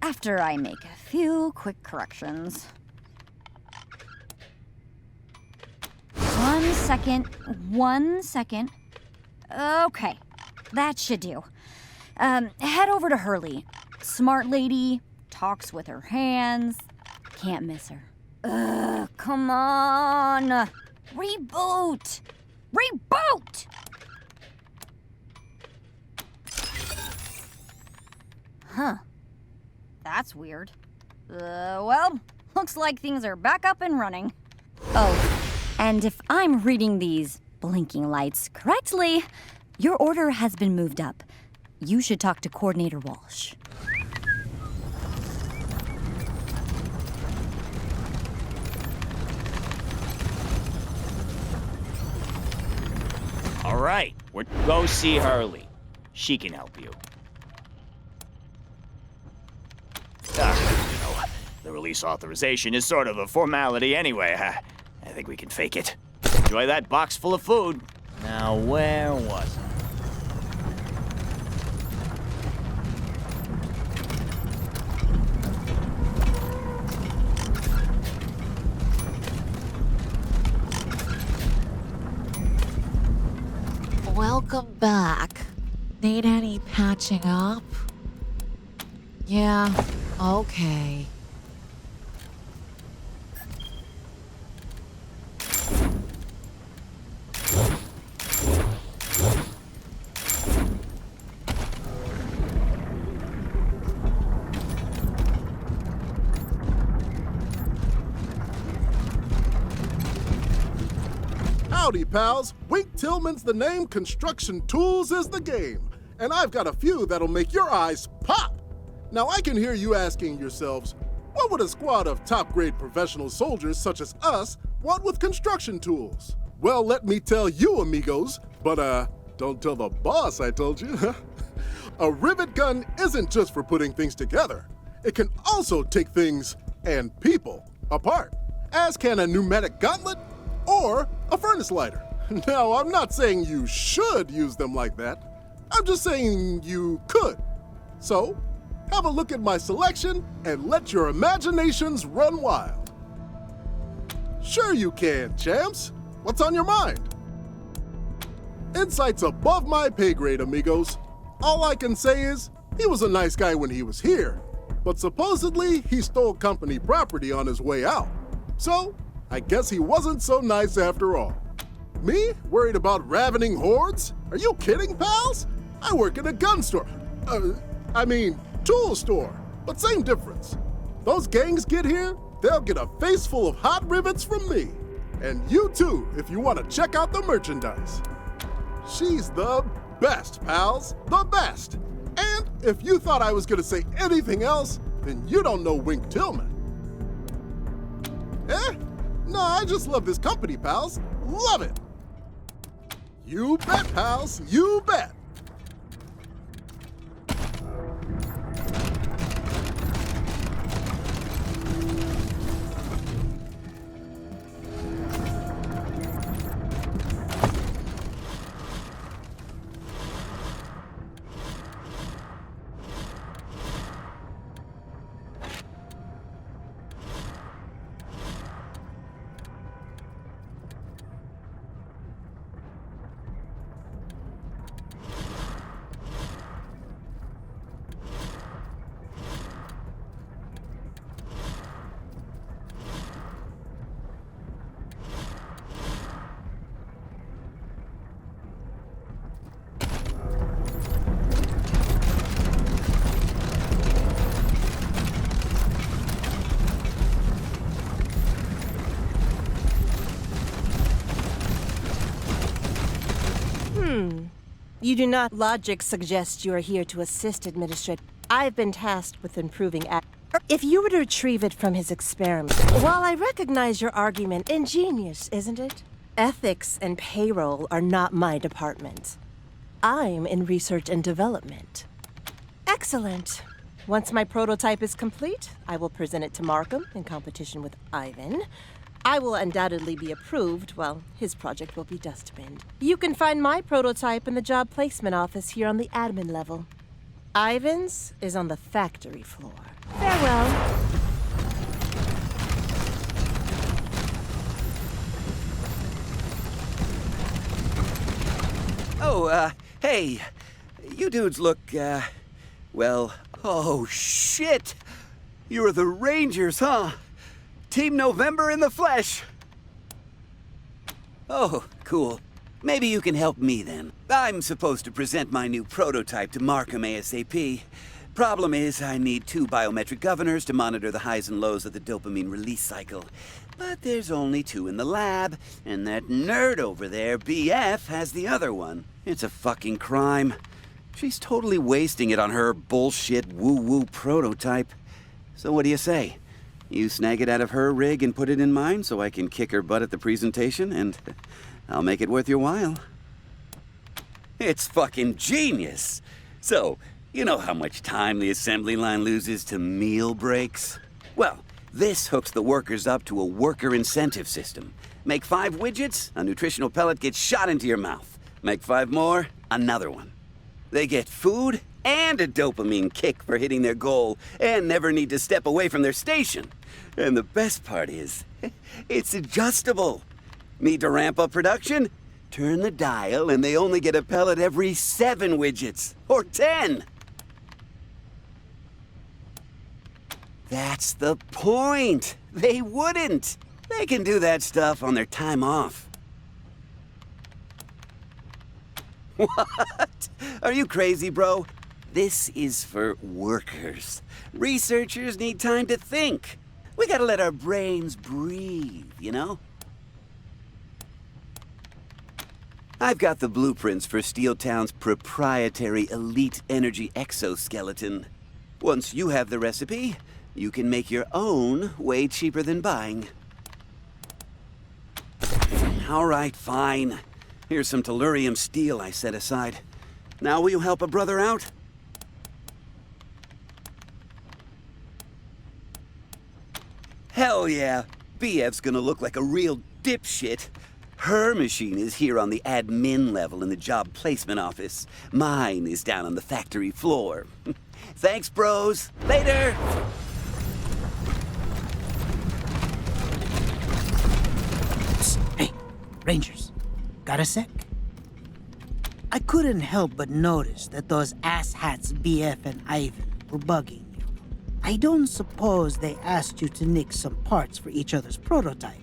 S8: after I make a few quick corrections. 1 second. Okay, that should do. Head over to Hurley. Smart lady, talks with her hands. Can't miss her. Come on! Reboot! Reboot! Huh. That's weird. Well, looks like things are back up and running. Oh, and if I'm reading these blinking lights correctly, your order has been moved up. You should talk to Coordinator Walsh.
S21: All right, go see Hurley. She can help you. The release authorization is sort of a formality anyway. I think we can fake it. Enjoy that box full of food. Now, where was I?
S11: Welcome back. Need any patching up? Yeah, okay.
S23: Howdy, pals. Wink Tillman's the name, construction tools is the game. And I've got a few that'll make your eyes pop. Now, I can hear you asking yourselves, what would a squad of top-grade professional soldiers such as us want with construction tools? Well, let me tell you, amigos, but don't tell the boss I told you. A rivet gun isn't just for putting things together. It can also take things and people apart, as can a pneumatic gauntlet or a furnace lighter. Now, I'm not saying you should use them like that. I'm just saying you could. So, have a look at my selection and let your imaginations run wild. Sure you can, champs. What's on your mind? Insight's above my pay grade, amigos. All I can say is, he was a nice guy when he was here, but supposedly he stole company property on his way out. So, I guess he wasn't so nice after all. Me? Worried about ravening hordes? Are you kidding, pals? I work in a gun store. Tool store. But same difference. Those gangs get here, they'll get a face full of hot rivets from me. And you too, if you want to check out the merchandise. She's the best, pals. The best. And if you thought I was gonna say anything else, then you don't know Wink Tillman. Eh? No, I just love this company, pals. Love it. You bet, pals. You bet.
S24: You do not. Logic suggests you are here to assist administrator. I've been tasked with improving If you were to retrieve it from his experiment, while I recognize your argument, ingenious, isn't it? Ethics and payroll are not my department. I'm in research and development. Excellent. Once my prototype is complete, I will present it to Markham in competition with Ivan. I will undoubtedly be approved, while his project will be dustbined. You can find my prototype in the job placement office here on the admin level. Ivan's is on the factory floor. Farewell.
S2: Oh, hey. You dudes look, well, oh, shit! You're the Rangers, huh? Team November in the flesh! Oh, cool. Maybe you can help me then. I'm supposed to present my new prototype to Markham ASAP. Problem is, I need 2 biometric governors to monitor the highs and lows of the dopamine release cycle. But there's only 2 in the lab, and that nerd over there, BF, has the other one. It's a fucking crime. She's totally wasting it on her bullshit woo-woo prototype. So what do you say? You snag it out of her rig and put it in mine so I can kick her butt at the presentation, and I'll make it worth your while. It's fucking genius! So, you know how much time the assembly line loses to meal breaks? Well, this hooks the workers up to a worker incentive system. Make 5 widgets, a nutritional pellet gets shot into your mouth. Make 5 more, another one. They get food and a dopamine kick for hitting their goal and never need to step away from their station. And the best part is, it's adjustable. Need to ramp up production? Turn the dial and they only get a pellet every 7 widgets, or 10. That's the point. They wouldn't. They can do that stuff on their time off. What? Are you crazy, bro? This is for workers. Researchers need time to think. We gotta let our brains breathe, you know? I've got the blueprints for Steeltown's proprietary elite energy exoskeleton. Once you have the recipe, you can make your own way cheaper than buying. All right, fine. Here's some tellurium steel I set aside. Now will you help a brother out? Hell yeah. BF's gonna look like a real dipshit. Her machine is here on the admin level in the job placement office. Mine is down on the factory floor. Thanks, bros. Later!
S7: Hey, Rangers. Got a sec? I couldn't help but notice that those asshats BF and Ivan were bugging you. I don't suppose they asked you to nick some parts for each other's prototype.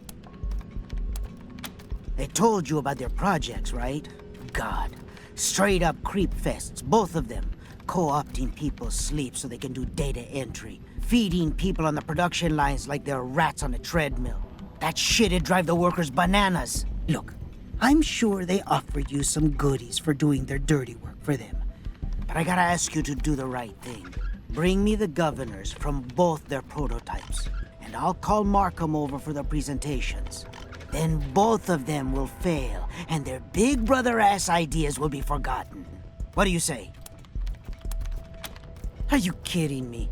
S7: They told you about their projects, right? God, straight up creep fests, both of them. Co-opting people's sleep so they can do data entry. Feeding people on the production lines like they're rats on a treadmill. That shit'd drive the workers bananas. Look, I'm sure they offered you some goodies for doing their dirty work for them. But I gotta ask you to do the right thing. Bring me the governors from both their prototypes, and I'll call Markham over for their presentations. Then both of them will fail, and their big brother-ass ideas will be forgotten. What do you say? Are you kidding me?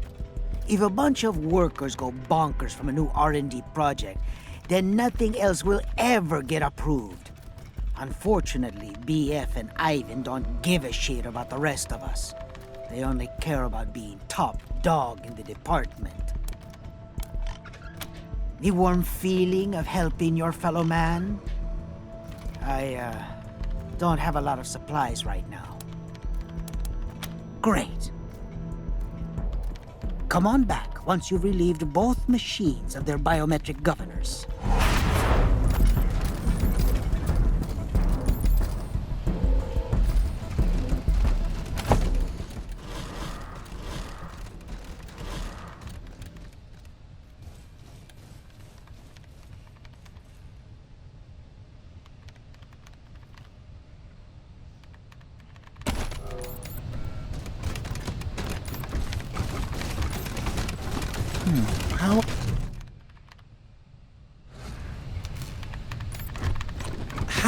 S7: If a bunch of workers go bonkers from a new R&D project, then nothing else will ever get approved. Unfortunately, BF and Ivan don't give a shit about the rest of us. They only care about being top dog in the department. The warm feeling of helping your fellow man? I, don't have a lot of supplies right now. Great. Come on back once you've relieved both machines of their biometric governors.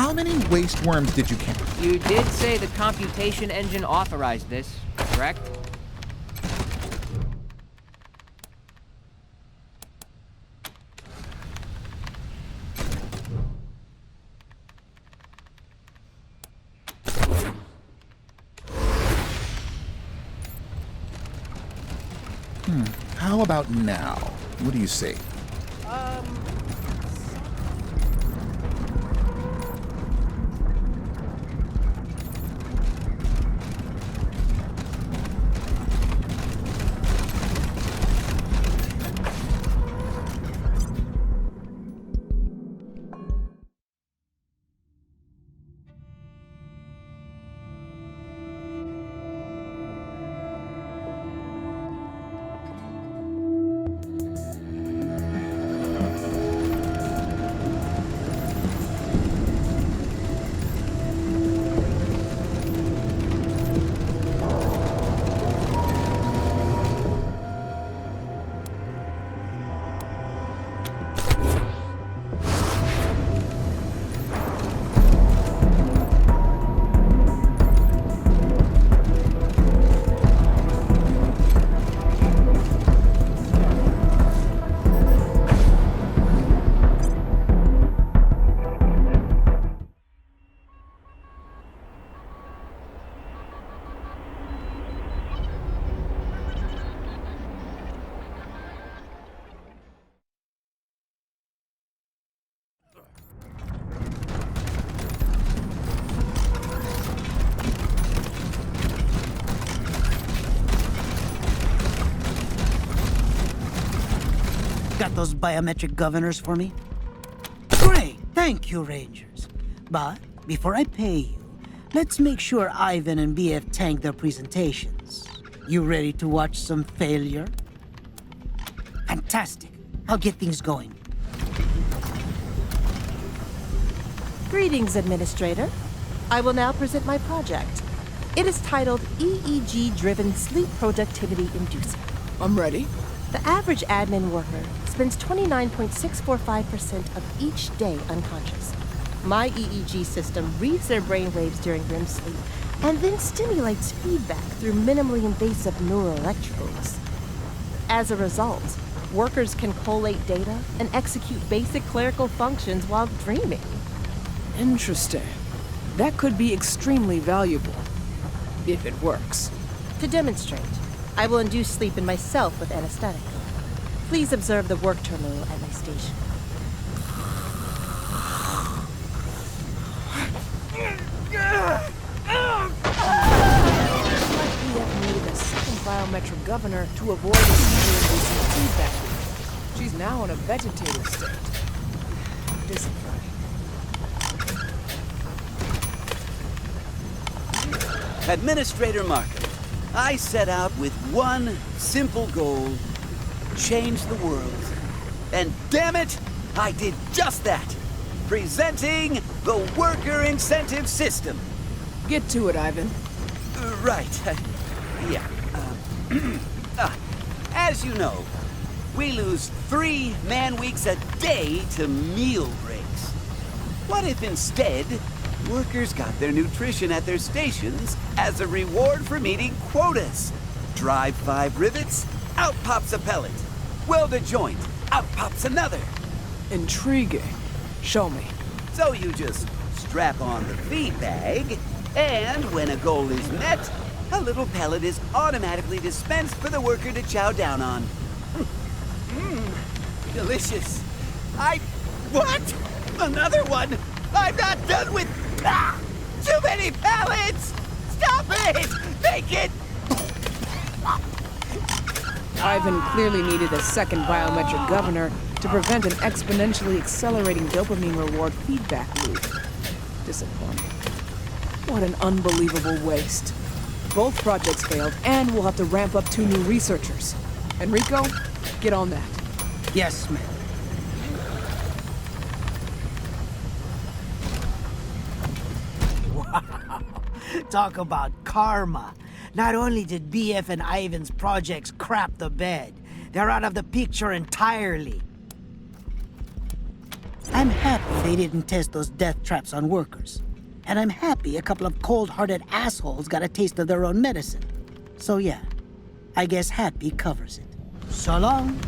S19: How many waste worms did you count?
S20: You did say the computation engine authorized this, correct?
S19: How about now? What do you say?
S7: Got those biometric governors for me? Great! Thank you, Rangers. But before I pay you, let's make sure Ivan and BF tank their presentations. You ready to watch some failure? Fantastic. I'll get things going.
S24: Greetings, Administrator. I will now present my project. It is titled EEG-Driven Sleep Productivity Inducer.
S18: I'm ready.
S24: The average admin worker spends 29.645% of each day unconscious. My EEG system reads their brainwaves during REM sleep and then stimulates feedback through minimally invasive neural electrodes. As a result, workers can collate data and execute basic clerical functions while dreaming.
S18: Interesting. That could be extremely valuable, if it works.
S24: To demonstrate, I will induce sleep in myself with anesthetic. Please observe the work terminal at my station.
S18: EF needed a second biometric governor to avoid the inducing feedback. She's now in a vegetative state. Disappointing.
S2: Administrator Markham, I set out with one simple goal: change the world. And damn it, I did just that. Presenting the worker incentive system.
S18: Get to it, Ivan.
S2: Right. Yeah. As you know, we lose 3 man-weeks a day to meal breaks. What if instead, workers got their nutrition at their stations as a reward for meeting quotas? Drive 5 rivets, out pops a pellet. Weld a joint, out pops another.
S18: Intriguing. Show me.
S2: So you just strap on the feed bag, and when a goal is met, a little pellet is automatically dispensed for the worker to chow down on. Delicious. What? Another one? I'm not done with... Too many pellets! Stop it! Make it...
S18: Ivan clearly needed a second biometric governor to prevent an exponentially accelerating dopamine reward feedback loop. Disappointing. What an unbelievable waste. Both projects failed, and we'll have to ramp up 2 new researchers. Enrico, get on that.
S7: Yes, ma'am. Wow. Talk about karma. Not only did BF and Ivan's projects crap the bed, they're out of the picture entirely. I'm happy they didn't test those death traps on workers. And I'm happy a couple of cold-hearted assholes got a taste of their own medicine. So yeah, I guess happy covers it. So long.